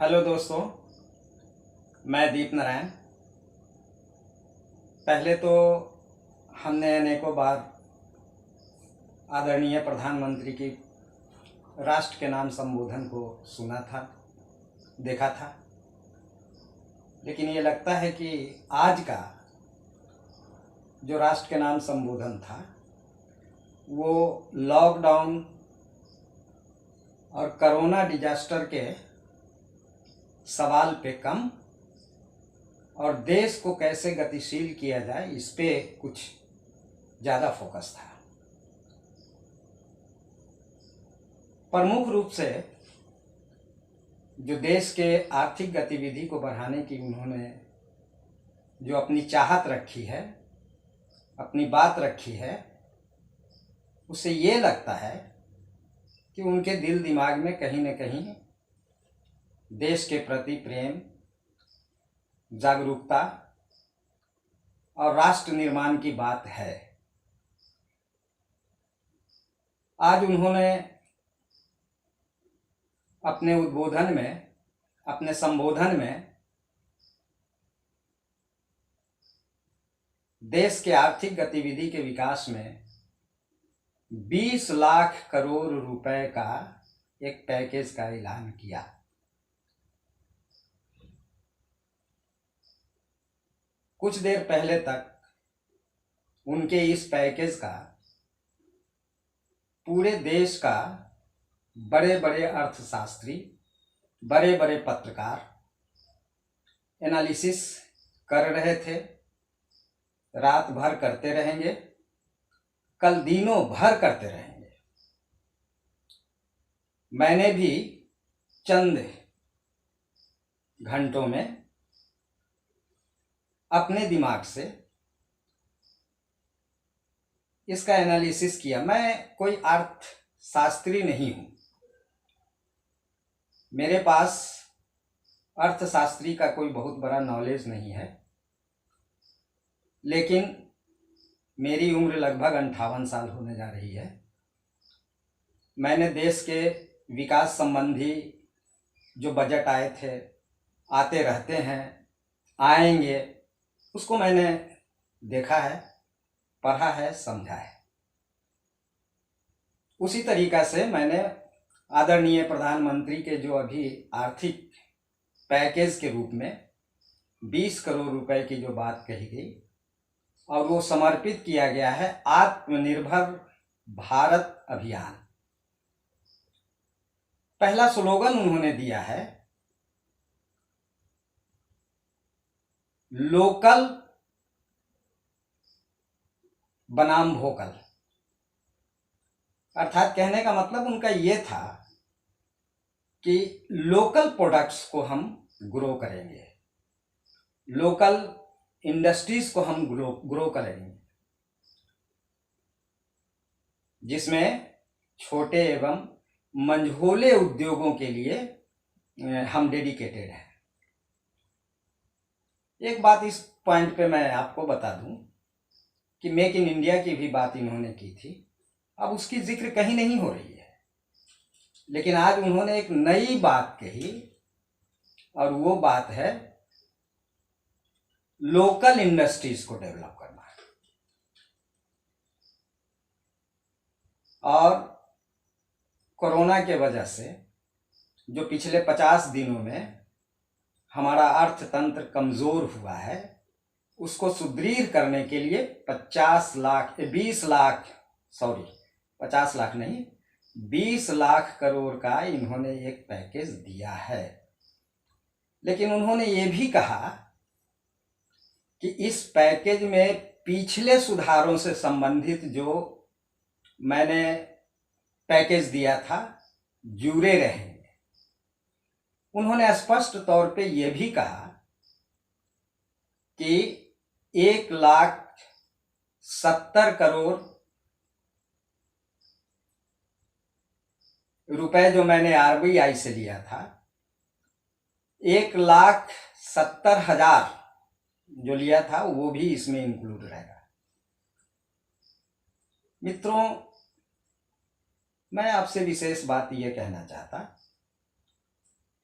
Hello दोस्तों, मैं दीप नारायण। पहले तो हमने अनेकों बार आदरणीय प्रधानमंत्री की राष्ट्र के नाम संबोधन को सुना था, देखा था, लेकिन ये लगता है कि आज का जो राष्ट्र के नाम संबोधन था वो लॉकडाउन और कोरोना डिजास्टर के सवाल पे कम और देश को कैसे गतिशील किया जाए इस पे कुछ ज़्यादा फोकस था। प्रमुख रूप से जो देश के आर्थिक गतिविधि को बढ़ाने की उन्होंने जो अपनी चाहत रखी है, अपनी बात रखी है, उससे ये लगता है कि उनके दिल दिमाग में कहीं न कहीं देश के प्रति प्रेम, जागरूकता और राष्ट्र निर्माण की बात है। आज उन्होंने अपने उद्बोधन में, अपने संबोधन में देश के आर्थिक गतिविधि के विकास में 20 लाख करोड़ रुपए का एक पैकेज का ऐलान किया। कुछ देर पहले तक उनके इस पैकेज का पूरे देश का बड़े बड़े अर्थशास्त्री, बड़े बड़े पत्रकार एनालिसिस कर रहे थे, रात भर करते रहेंगे, कल दिनों भर करते रहेंगे। मैंने भी चंद घंटों में अपने दिमाग से इसका एनालिसिस किया। मैं कोई अर्थशास्त्री नहीं हूं, मेरे पास अर्थशास्त्री का कोई बहुत बड़ा नॉलेज नहीं है, लेकिन मेरी उम्र लगभग 58 साल होने जा रही है। मैंने देश के विकास संबंधी जो बजट आए थे, आते रहते हैं, आएंगे, उसको मैंने देखा है, पढ़ा है, समझा है। उसी तरीका से मैंने आदरणीय प्रधानमंत्री के जो अभी आर्थिक पैकेज के रूप में 20 करोड़ रुपए की जो बात कही गई और वो समर्पित किया गया है आत्मनिर्भर भारत अभियान। पहला स्लोगन उन्होंने दिया है लोकल बनाम वोकल। अर्थात कहने का मतलब उनका ये था कि लोकल प्रोडक्ट्स को हम ग्रो करेंगे, लोकल इंडस्ट्रीज को हम ग्रो करेंगे, जिसमें छोटे एवं मंझोले उद्योगों के लिए हम डेडिकेटेड हैं। एक बात इस पॉइंट पे मैं आपको बता दूं कि मेक इन इंडिया की भी बात इन्होंने की थी, अब उसकी जिक्र कहीं नहीं हो रही है, लेकिन आज उन्होंने एक नई बात कही और वो बात है लोकल इंडस्ट्रीज को डेवलप करना। और कोरोना के वजह से जो पिछले 50 दिनों में हमारा अर्थतंत्र कमजोर हुआ है, उसको सुदृढ़ करने के लिए 50 लाख करोड़ का इन्होंने एक पैकेज दिया है। लेकिन उन्होंने ये भी कहा कि इस पैकेज में पिछले सुधारों से संबंधित जो मैंने पैकेज दिया था जुड़े रहेंगे। उन्होंने स्पष्ट तौर पे ये भी कहा कि 1,70 करोड़ रुपए जो मैंने आरबीआई से लिया था, 1,70,000 जो लिया था वो भी इसमें इंक्लूड रहेगा। मित्रों, मैं आपसे विशेष बात ये कहना चाहता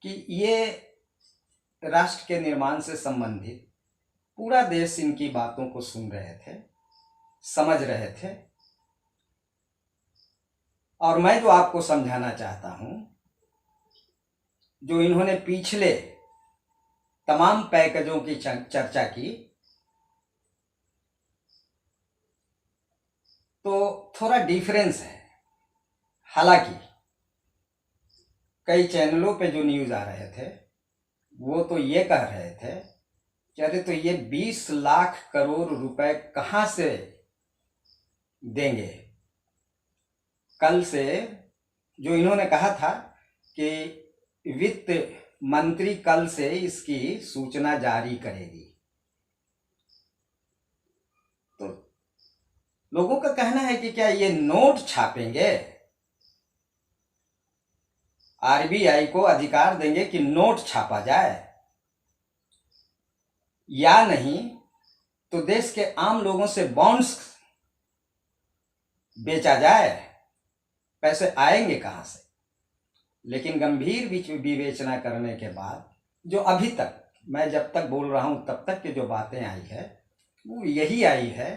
कि ये राष्ट्र के निर्माण से संबंधित पूरा देश इनकी बातों को सुन रहे थे, समझ रहे थे। और मैं जो आपको समझाना चाहता हूं, जो इन्होंने पिछले तमाम पैकेजों की चर्चा की, तो थोड़ा डिफरेंस है। हालांकि कई चैनलों पे जो न्यूज़ आ रहे थे वो तो ये कह रहे थे कि अरे तो ये 20 लाख करोड़ रुपए कहाँ से देंगे। कल से जो इन्होंने कहा था कि वित्त मंत्री कल से इसकी सूचना जारी करेगी, तो लोगों का कहना है कि क्या ये नोट छापेंगे, आरबीआई को अधिकार देंगे कि नोट छापा जाए, या नहीं तो देश के आम लोगों से बॉन्ड्स बेचा जाए। पैसे आएंगे कहां से? लेकिन गंभीर विवेचना करने के बाद जो अभी तक, मैं जब तक बोल रहा हूं तब तक की जो बातें आई है वो यही आई है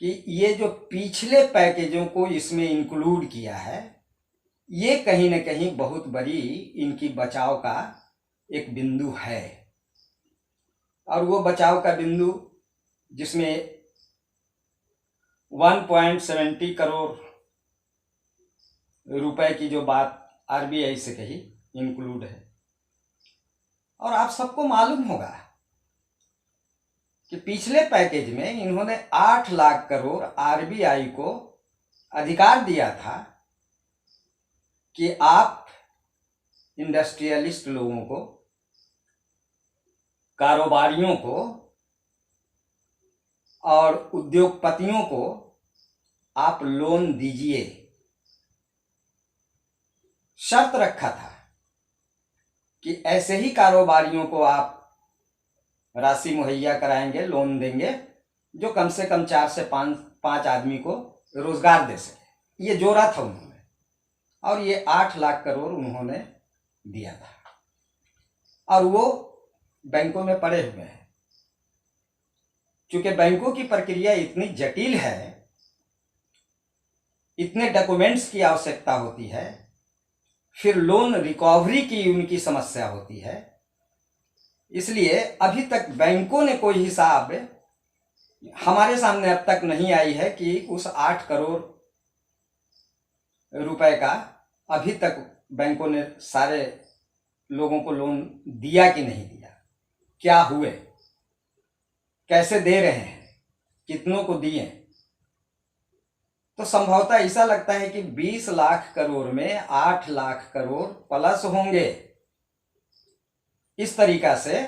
कि ये जो पिछले पैकेजों को इसमें इंक्लूड किया है, ये कहीं न कहीं बहुत बड़ी इनकी बचाव का एक बिंदु है। और वो बचाव का बिंदु जिसमें 1.70 करोड़ रुपए की जो बात आरबीआई से कही इंक्लूड है। और आप सबको मालूम होगा कि पिछले पैकेज में इन्होंने 8 लाख करोड़ आरबीआई को अधिकार दिया था कि आप इंडस्ट्रियलिस्ट लोगों को, कारोबारियों को और उद्योगपतियों को आप लोन दीजिए। शर्त रखा था कि ऐसे ही कारोबारियों को आप राशि मुहैया कराएंगे, लोन देंगे, जो कम से कम 4 से 5 आदमी को रोजगार दे सके। ये जोड़ा था उन्होंने, और ये 8 लाख करोड़ उन्होंने दिया था। और वो बैंकों में पड़े हुए हैं। क्योंकि बैंकों की प्रक्रिया इतनी जटिल है, इतने डॉक्यूमेंट्स की आवश्यकता होती है, फिर लोन रिकवरी की उनकी समस्या होती है, इसलिए अभी तक बैंकों ने कोई हिसाब हमारे सामने अब तक नहीं आई है कि उस 8 करोड़ रुपए का अभी तक बैंकों ने सारे लोगों को लोन दिया कि नहीं दिया, क्या हुए, कैसे दे रहे हैं, कितनों को दिए। तो संभवतः ऐसा लगता है कि 20 लाख करोड़ में 8 लाख करोड़ प्लस होंगे। इस तरीका से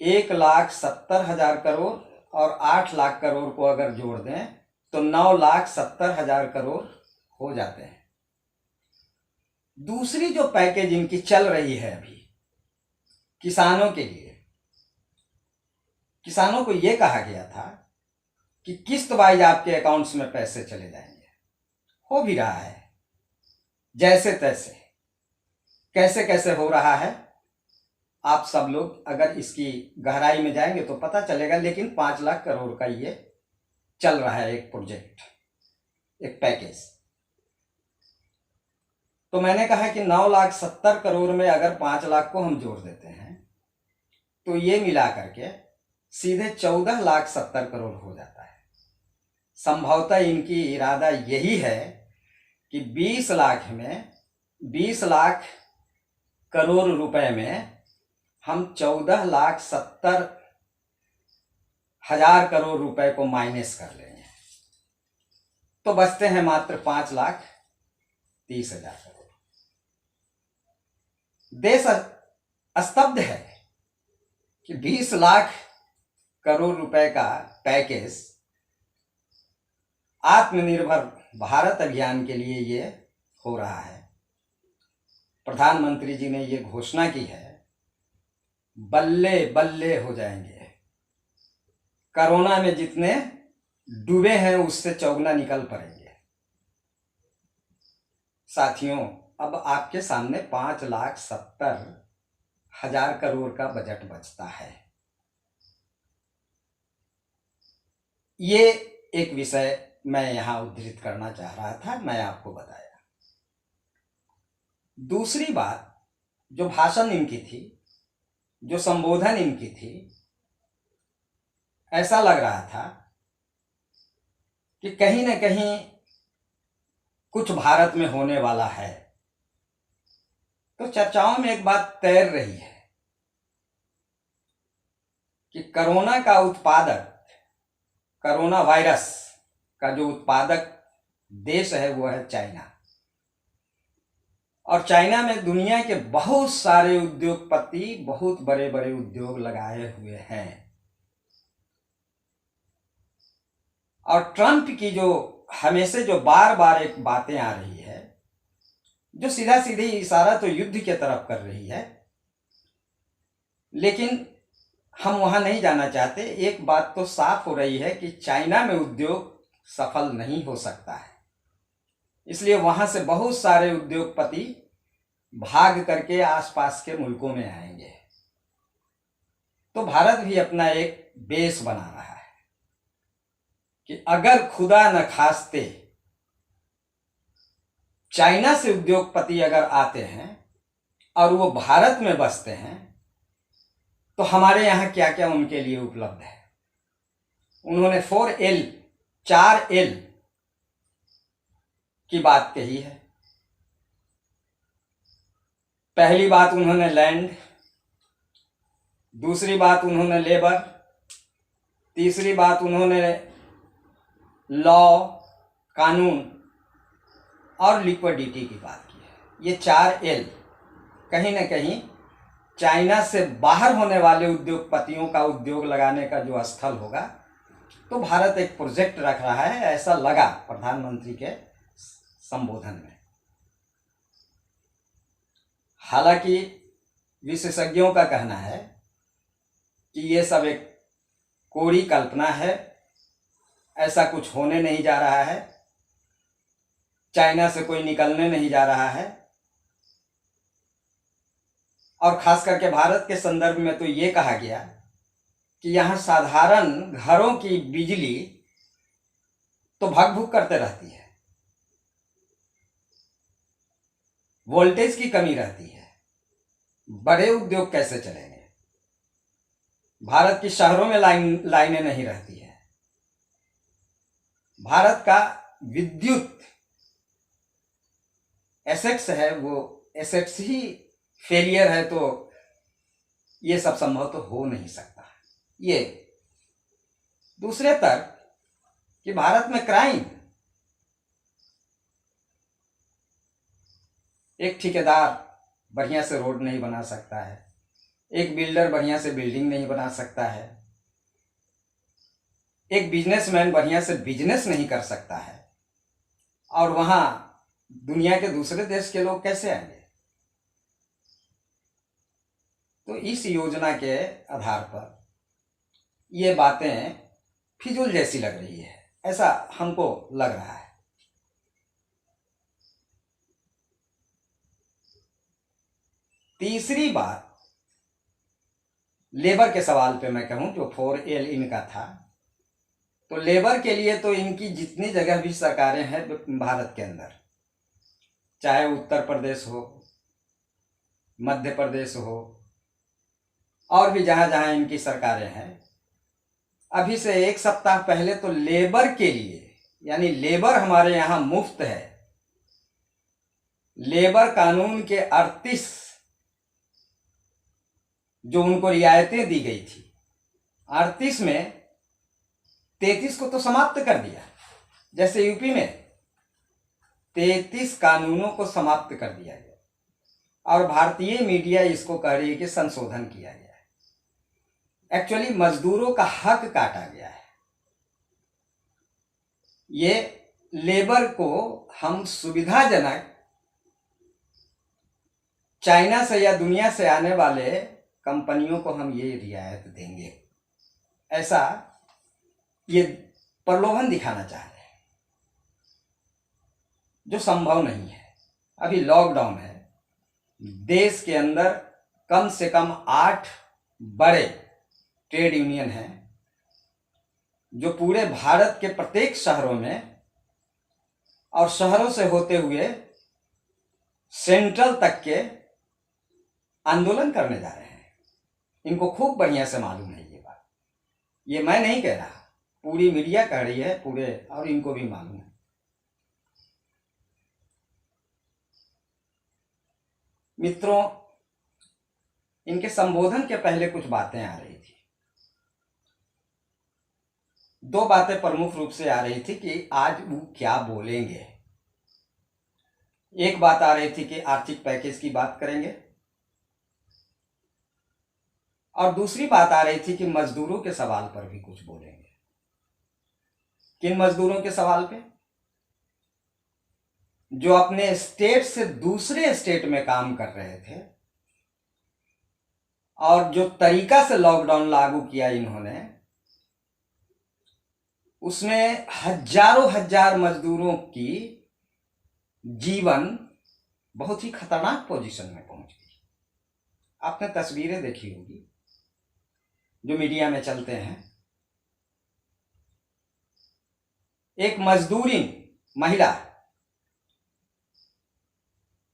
1,70,000 करोड़ और 8 लाख करोड़ को अगर जोड़ दें तो 9,70,000 करोड़ हो जाते हैं। दूसरी जो पैकेज इनकी चल रही है अभी किसानों के लिए, किसानों को यह कहा गया था कि किस्त वाइज आपके अकाउंट्स में पैसे चले जाएंगे। हो भी रहा है जैसे तैसे, कैसे कैसे हो रहा है आप सब लोग अगर इसकी गहराई में जाएंगे तो पता चलेगा। लेकिन 5 लाख करोड़ का ये चल रहा है एक प्रोजेक्ट, एक पैकेज। तो मैंने कहा कि 9,70,000 करोड़ में अगर 5 लाख को हम जोड़ देते हैं तो ये मिला करके सीधे 14,70,000 करोड़ हो जाता है। संभवतः इनकी इरादा यही है कि 20 लाख में, 20 लाख करोड़ रुपए में हम 14,70,000 करोड़ रुपए को माइनस कर लेंगे, तो बचते हैं मात्र 5,30,000 करोड़। देश स्तब्ध है कि 20 लाख करोड़ रुपए का पैकेज आत्मनिर्भर भारत अभियान के लिए ये हो रहा है। प्रधानमंत्री जी ने ये घोषणा की है, बल्ले बल्ले हो जाएंगे। कोरोना में जितने डूबे हैं उससे चौगुना निकल पड़ेंगे। साथियों, अब आपके सामने 5,70,000 1000 करोड़ का बजट बचता है। ये एक विषय मैं यहाँ उद्धृत करना चाह रहा था, मैं आपको बताया। दूसरी बात, जो भाषण इनकी थी, जो संबोधन इनकी थी, ऐसा लग रहा था कि कहीं न कहीं कुछ भारत में होने वाला है। तो चर्चाओं में एक बात तैर रही है कि कोरोना का उत्पादक, कोरोना वायरस का जो उत्पादक देश है वो है चाइना। और चाइना में दुनिया के बहुत सारे उद्योगपति बहुत बड़े बड़े उद्योग लगाए हुए हैं। और ट्रंप की जो हमेशा जो बार बार एक बातें आ रही है, जो सीधा सीधी इशारा तो युद्ध की तरफ कर रही है, लेकिन हम वहां नहीं जाना चाहते। एक बात तो साफ हो रही है कि चाइना में उद्योग सफल नहीं हो सकता है, इसलिए वहां से बहुत सारे उद्योगपति भाग करके आसपास के मुल्कों में आएंगे। तो भारत भी अपना एक बेस बना रहा है कि अगर खुदा न खास्ते चाइना से उद्योगपति अगर आते हैं और वो भारत में बसते हैं तो हमारे यहाँ क्या क्या उनके लिए उपलब्ध है। उन्होंने 4L 4L की बात कही है। पहली बात उन्होंने लैंड, दूसरी बात उन्होंने लेबर, तीसरी बात उन्होंने लॉ कानून, और लिक्विडिटी की बात की है। ये 4L कहीं ना कहीं चाइना से बाहर होने वाले उद्योगपतियों का उद्योग लगाने का जो स्थल होगा। तो भारत एक प्रोजेक्ट रख रहा है, ऐसा लगा प्रधानमंत्री के संबोधन में। हालांकि विशेषज्ञों का कहना है कि ये सब एक कोरी कल्पना है, ऐसा कुछ होने नहीं जा रहा है, चाइना से कोई निकलने नहीं जा रहा है। और खास करके भारत के संदर्भ में तो ये कहा गया कि यहाँ साधारण घरों की बिजली तो भग भुग करते रहती है, वोल्टेज की कमी रहती है, बड़े उद्योग कैसे चलेंगे। भारत की शहरों में लाइनें नहीं रहती है। भारत का विद्युत एसेट्स है, वो एसेट्स ही फेलियर है, तो ये सब संभव तो हो नहीं सकता। ये दूसरे तर्क कि भारत में क्राइम, एक ठेकेदार बढ़िया से रोड नहीं बना सकता है, एक बिल्डर बढ़िया से बिल्डिंग नहीं बना सकता है, एक बिजनेसमैन बढ़िया से बिजनेस नहीं कर सकता है, और वहां दुनिया के दूसरे देश के लोग कैसे आएंगे। तो इस योजना के आधार पर ये बातें फिजूल जैसी लग रही है, ऐसा हमको लग रहा है। तीसरी बात, लेबर के सवाल पे मैं कहूं, जो 4L इनका था, तो लेबर के लिए तो इनकी जितनी जगह भी सरकारें हैं भारत के अंदर, चाहे उत्तर प्रदेश हो, मध्य प्रदेश हो, और भी जहां जहां इनकी सरकारें हैं, अभी से 1 सप्ताह पहले तो लेबर के लिए, यानी लेबर हमारे यहां मुफ्त है। लेबर कानून के 38 जो उनको रियायतें दी गई थी, 38 में 33 को तो समाप्त कर दिया। जैसे यूपी में 33 कानूनों को समाप्त कर दिया गया, और भारतीय मीडिया इसको कह रही है कि संशोधन किया गया है। एक्चुअली मजदूरों का हक काटा गया है। ये लेबर को हम सुविधाजनक चाइना से या दुनिया से आने वाले कंपनियों को हम ये रियायत देंगे, ऐसा ये प्रलोभन दिखाना चाह रहे हैं, जो संभव नहीं है। अभी लॉकडाउन है, देश के अंदर कम से कम 8 बड़े ट्रेड यूनियन हैं जो पूरे भारत के प्रत्येक शहरों में और शहरों से होते हुए सेंट्रल तक के आंदोलन करने जा रहे हैं। इनको खूब बढ़िया से मालूम है ये बात, ये मैं नहीं कह रहा, पूरी मीडिया कह रही है पूरे, और इनको भी मालूम है। मित्रों, इनके संबोधन के पहले कुछ बातें आ रही थी। 2 बातें प्रमुख रूप से आ रही थी कि आज वो क्या बोलेंगे। एक बात आ रही थी कि आर्थिक पैकेज की बात करेंगे, और दूसरी बात आ रही थी कि मजदूरों के सवाल पर भी कुछ बोलेंगे। किन मजदूरों के सवाल पे? जो अपने स्टेट से दूसरे स्टेट में काम कर रहे थे, और जो तरीका से लॉकडाउन लागू किया इन्होंने, उसमें हजारों हजार मजदूरों की जीवन बहुत ही खतरनाक पोजीशन में पहुंच गई। आपने तस्वीरें देखी होगी जो मीडिया में चलते हैं। एक मजदूरिन महिला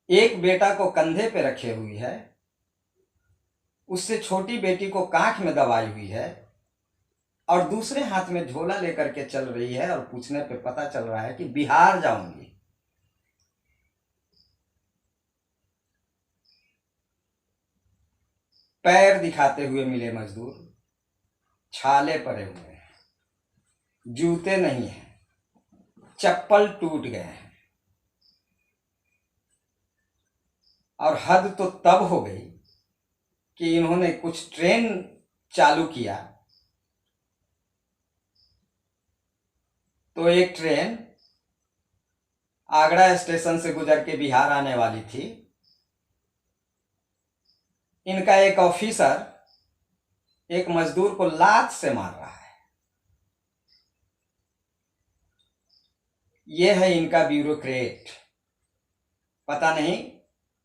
एक बेटा को कंधे पे रखे हुई है, उससे छोटी बेटी को कांख में दबाई हुई है, और दूसरे हाथ में झोला लेकर के चल रही है, और पूछने पे पता चल रहा है कि बिहार जाऊंगी। पैर दिखाते हुए मिले मजदूर, छाले पड़े हुए हैं, जूते नहीं हैं, चप्पल टूट गए हैं। और हद तो तब हो गई कि इन्होंने कुछ ट्रेन चालू किया, तो एक ट्रेन आगरा स्टेशन से गुजर के बिहार आने वाली थी। इनका एक ऑफिसर एक मजदूर को लात से मार रहा है। यह है इनका ब्यूरोक्रेट। पता नहीं,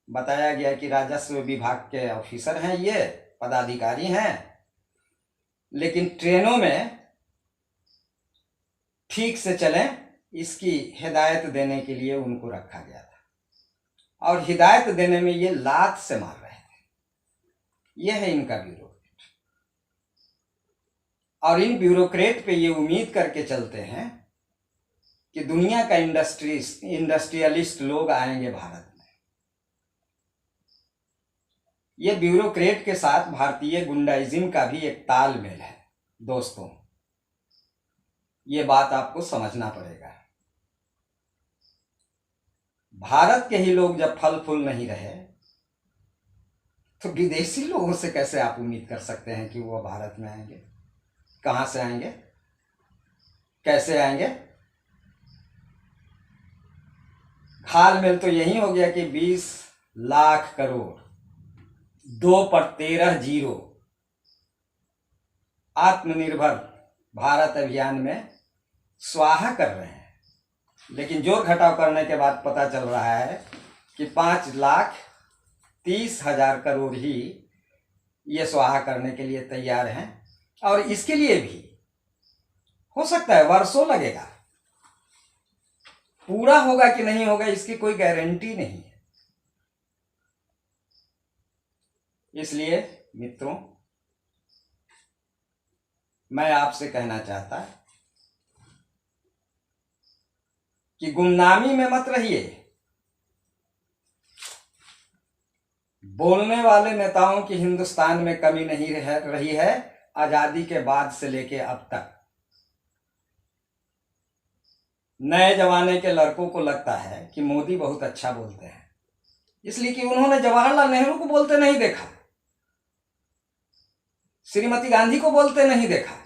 बताया गया कि राजस्व विभाग के ऑफिसर हैं, ये पदाधिकारी हैं, लेकिन ट्रेनों में ठीक से चलें इसकी हिदायत देने के लिए उनको रखा गया था, और हिदायत देने में ये लात से मार रहे थे। यह है इनका ब्यूरोक्रेट। और इन ब्यूरोक्रेट पे ये उम्मीद करके चलते हैं कि दुनिया का इंडस्ट्रियलिस्ट लोग आएंगे भारत में। ये ब्यूरोक्रेट के साथ भारतीय गुंडाइज्म का भी एक तालमेल है। दोस्तों, ये बात आपको समझना पड़ेगा। भारत के ही लोग जब फल फूल नहीं रहे, तो विदेशी लोगों से कैसे आप उम्मीद कर सकते हैं कि वो भारत में आएंगे? कहां से आएंगे, कैसे आएंगे? घालमेल तो यही हो गया कि 20 लाख करोड़ 2 पर 13 जीरो आत्मनिर्भर भारत अभियान में स्वाहा कर रहे हैं। लेकिन जोड़ घटाव करने के बाद पता चल रहा है कि 5,30,000 करोड़ ही ये स्वाहा करने के लिए तैयार हैं, और इसके लिए भी हो सकता है वर्षों लगेगा। पूरा होगा कि नहीं होगा इसकी कोई गारंटी नहीं है। इसलिए मित्रों, मैं आपसे कहना चाहता कि गुमनामी में मत रहिए। बोलने वाले नेताओं की हिंदुस्तान में कमी नहीं रही है आजादी के बाद से लेके अब तक। नए जमाने के लड़कों को लगता है कि मोदी बहुत अच्छा बोलते हैं, इसलिए कि उन्होंने जवाहरलाल नेहरू को बोलते नहीं देखा, श्रीमती गांधी को बोलते नहीं देखा।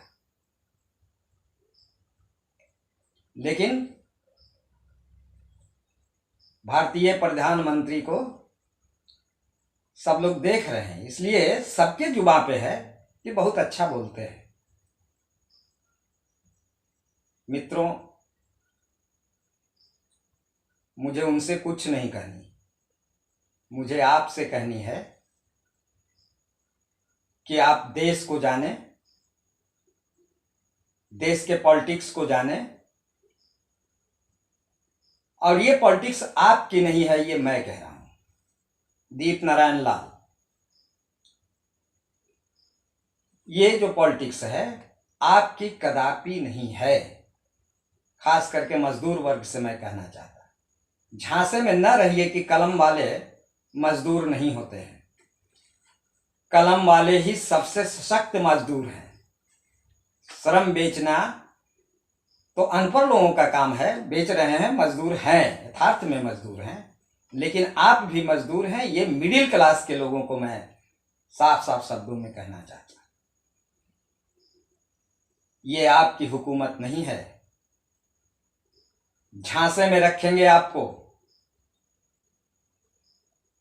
लेकिन भारतीय प्रधानमंत्री को सब लोग देख रहे हैं, इसलिए सबके जुबान पे है कि बहुत अच्छा बोलते हैं। मित्रों, मुझे उनसे कुछ नहीं कहनी, मुझे आपसे कहनी है कि आप देश को जाने, देश के पॉलिटिक्स को जाने। और ये पॉलिटिक्स आपकी नहीं है, ये मैं कह रहा हूं, दीप नारायण लाल। ये जो पॉलिटिक्स है आपकी कदापि नहीं है। खास करके मजदूर वर्ग से मैं कहना चाहता, झांसे में न रहिए कि कलम वाले मजदूर नहीं होते हैं। कलम वाले ही सबसे सशक्त मजदूर हैं। श्रम बेचना तो अनपढ़ लोगों का काम है, बेच रहे हैं, मजदूर हैं, यथार्थ में मजदूर हैं। लेकिन आप भी मजदूर हैं, ये मिडिल क्लास के लोगों को मैं साफ साफ शब्दों में कहना चाहता। ये आपकी हुकूमत नहीं है। झांसे में रखेंगे आपको,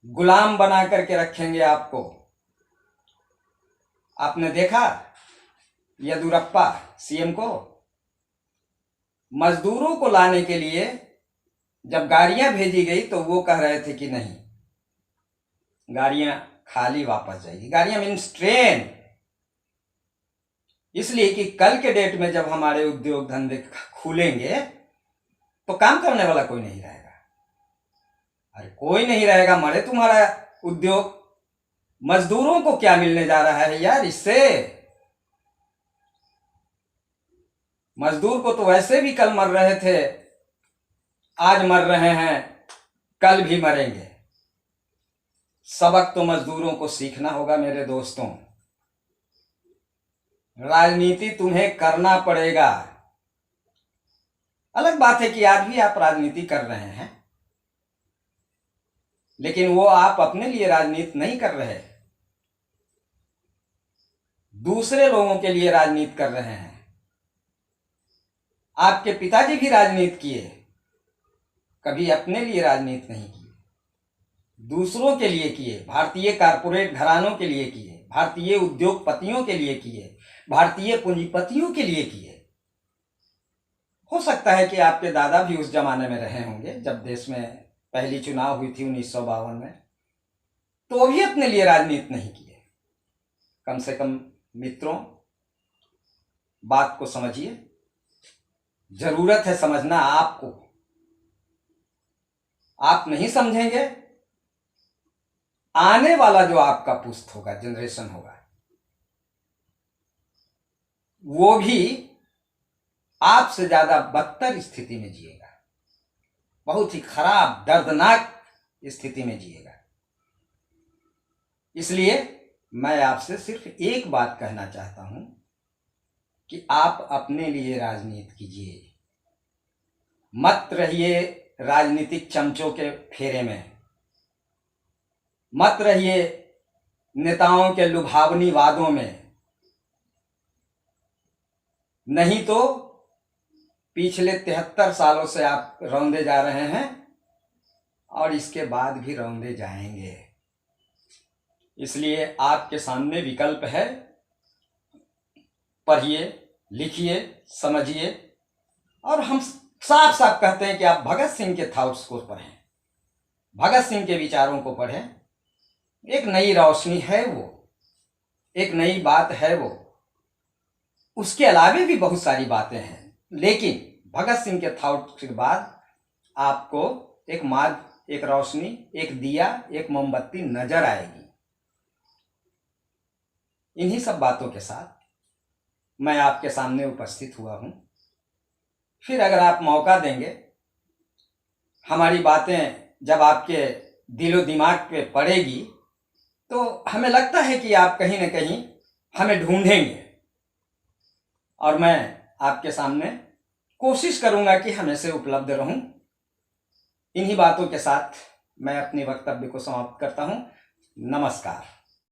गुलाम बना करके रखेंगे आपको। आपने देखा येदियुरप्पा सीएम को, मजदूरों को लाने के लिए जब गाड़ियां भेजी गई तो वो कह रहे थे कि नहीं, गाड़ियां खाली वापस जाएगी। गाड़ियां मीन्स ट्रेन। इसलिए कि कल के डेट में जब हमारे उद्योग धंधे खुलेंगे तो काम करने वाला कोई नहीं रहेगा। अरे कोई नहीं रहेगा, मरे तुम्हारा उद्योग। मजदूरों को क्या मिलने जा रहा है यार इससे? मजदूर को तो वैसे भी कल मर रहे थे, आज मर रहे हैं, कल भी मरेंगे। सबक तो मजदूरों को सीखना होगा मेरे दोस्तों। राजनीति तुम्हें करना पड़ेगा। अलग बात है कि आज भी आप राजनीति कर रहे हैं, लेकिन वो आप अपने लिए राजनीति नहीं कर रहे, दूसरे लोगों के लिए राजनीति कर रहे हैं। आपके पिताजी भी राजनीति किए, कभी अपने लिए राजनीति नहीं किए, दूसरों के लिए किए, भारतीय कारपोरेट घरानों के लिए किए, भारतीय उद्योगपतियों के लिए किए, भारतीय पूंजीपतियों के लिए किए। हो सकता है कि आपके दादा भी उस जमाने में रहे होंगे जब देश में पहली चुनाव हुई थी 1952 में, तो भी अपने लिए राजनीति नहीं किए। कम से कम मित्रों, बात को समझिए। जरूरत है समझना आपको। आप नहीं समझेंगे, आने वाला जो आपका पुश्त होगा, जनरेशन होगा, वो भी आपसे ज्यादा बदतर स्थिति में जिएगा, बहुत ही खराब दर्दनाक स्थिति में जिएगा। इसलिए मैं आपसे सिर्फ एक बात कहना चाहता हूं कि आप अपने लिए राजनीति कीजिए। मत रहिए राजनीतिक चमचों के फेरे में, मत रहिए नेताओं के लुभावनी वादों में। नहीं तो पिछले 73 सालों से आप रौंदे जा रहे हैं और इसके बाद भी रौंदे जाएंगे। इसलिए आपके सामने विकल्प है, पढ़िए, लिखिए, समझिए। और हम साफ साफ कहते हैं कि आप भगत सिंह के थॉट्स को पढ़ें, भगत सिंह के विचारों को पढ़ें। एक नई रोशनी है वो, एक नई बात है वो। उसके अलावे भी बहुत सारी बातें हैं, लेकिन भगत सिंह के थॉट्स के बाद आपको एक मार्ग, एक रोशनी, एक दिया, एक मोमबत्ती नजर आएगी। इन्हीं सब बातों के साथ मैं आपके सामने उपस्थित हुआ हूं। फिर अगर आप मौका देंगे, हमारी बातें जब आपके दिलो दिमाग पे पड़ेगी, तो हमें लगता है कि आप कहीं न कहीं हमें ढूंढेंगे। और मैं आपके सामने कोशिश करूंगा कि हमेशा उपलब्ध रहूं। इन्हीं बातों के साथ मैं अपनी वक्तव्य को समाप्त करता हूं। नमस्कार।